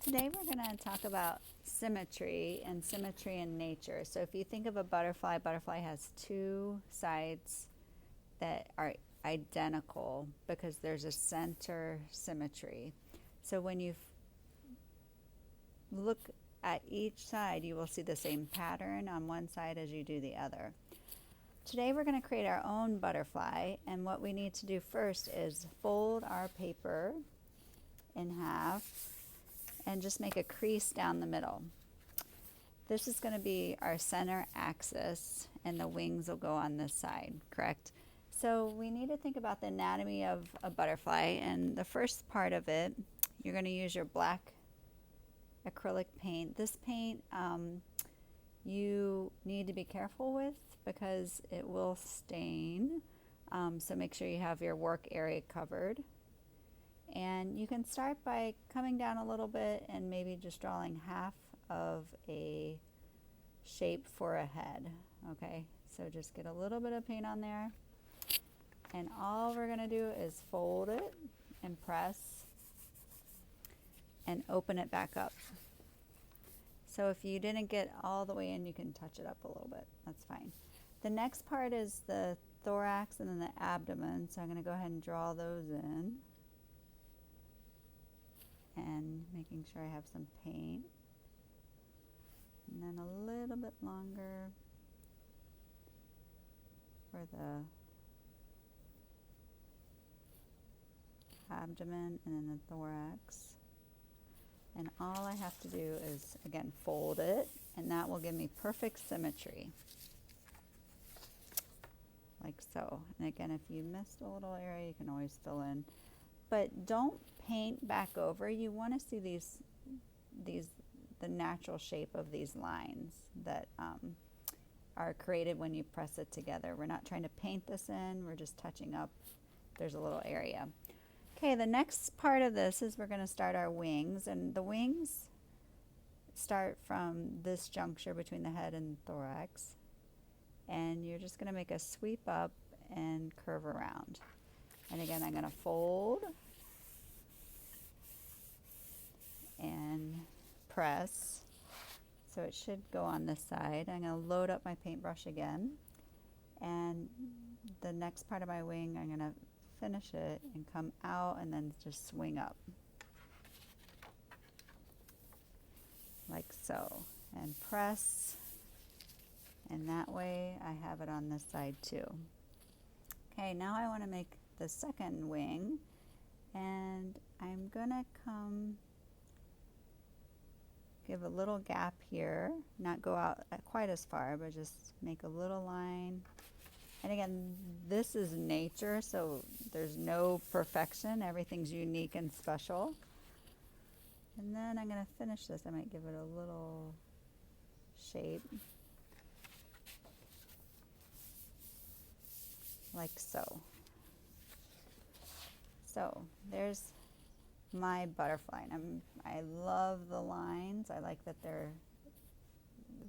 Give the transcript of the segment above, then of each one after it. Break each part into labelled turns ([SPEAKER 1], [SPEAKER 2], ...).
[SPEAKER 1] Today we're going to talk about symmetry and symmetry in nature. So if you think of a butterfly, butterfly has two sides that are identical because there's a center symmetry. So when you look at each side, you will see the same pattern on one side as you do the other. Today we're going to create our own butterfly, and what we need to do first is fold our paper in half and just make a crease down the middle. This is going to be our center axis, and the wings will go on this side, correct? So we need to think about the anatomy of a butterfly, and the first part of it, you're going to use your black acrylic paint. This paint you need to be careful with because it will stain, so make sure you have your work area covered. And you can start by coming down a little bit and maybe just drawing half of a shape for a head. Okay, so just get a little bit of paint on there, and all we're going to do is fold it and press and open it back up. So if you didn't get all the way in, you can touch it up a little bit. That's fine. The next part is the thorax and then the abdomen, so I'm going to go ahead and draw those in. And making sure I have some paint. And then a little bit longer for the abdomen and then the thorax. And all I have to do is, again, fold it, and that will give me perfect symmetry. Like so. And again, if you missed a little area, you can always fill in. But don't paint back over. You want to see the natural shape of these lines that are created when you press it together. We're not trying to paint this in, we're just touching up. There's a little area. Okay, the next part of this is we're going to start our wings, and the wings start from this juncture between the head and thorax, and you're just going to make a sweep up and curve around. And again, I'm going to fold and press. So it should go on this side. I'm going to load up my paintbrush again. And the next part of my wing, I'm going to finish it and come out and then just swing up. Like so. And press. And that way I have it on this side too. Okay, now I want to make the second wing, and I'm gonna come give a little gap here, not go out quite as far, but just make a little line. And again, this is nature, so there's no perfection. Everything's unique and special. And then I'm gonna finish this. I might give it a little shape like so. So there's my butterfly. And I love the lines. I like that they're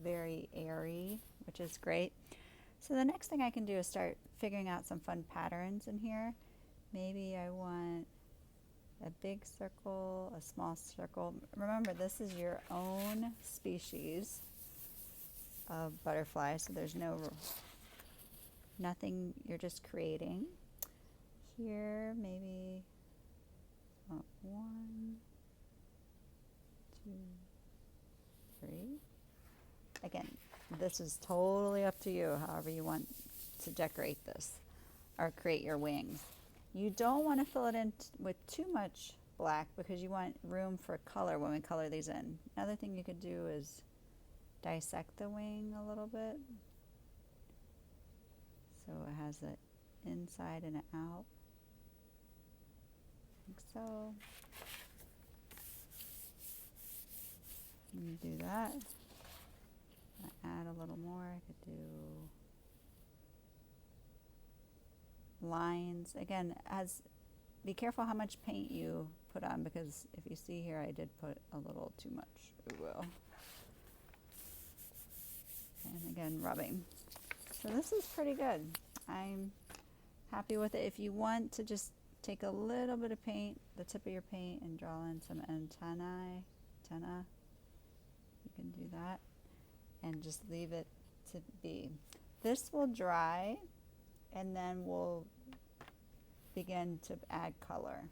[SPEAKER 1] very airy, which is great. So the next thing I can do is start figuring out some fun patterns in here. Maybe I want a big circle, a small circle. Remember, this is your own species of butterfly, so there's nothing, you're just creating. Here, maybe 1, 2, 3. Again, this is totally up to you, however you want to decorate this or create your wings. You don't want to fill it in with too much black because you want room for color when we color these in. Another thing you could do is dissect the wing a little bit so it has an inside and an out. Like so. And do that. I add a little more. I could do lines. Again, be careful how much paint you put on, because if you see here, I did put a little too much. Ooh, well. And again, rubbing. So this is pretty good. I'm happy with it. If you want to just take a little bit of paint, the tip of your paint, and draw in some antenna. You can do that and just leave it to be. This will dry and then we'll begin to add color.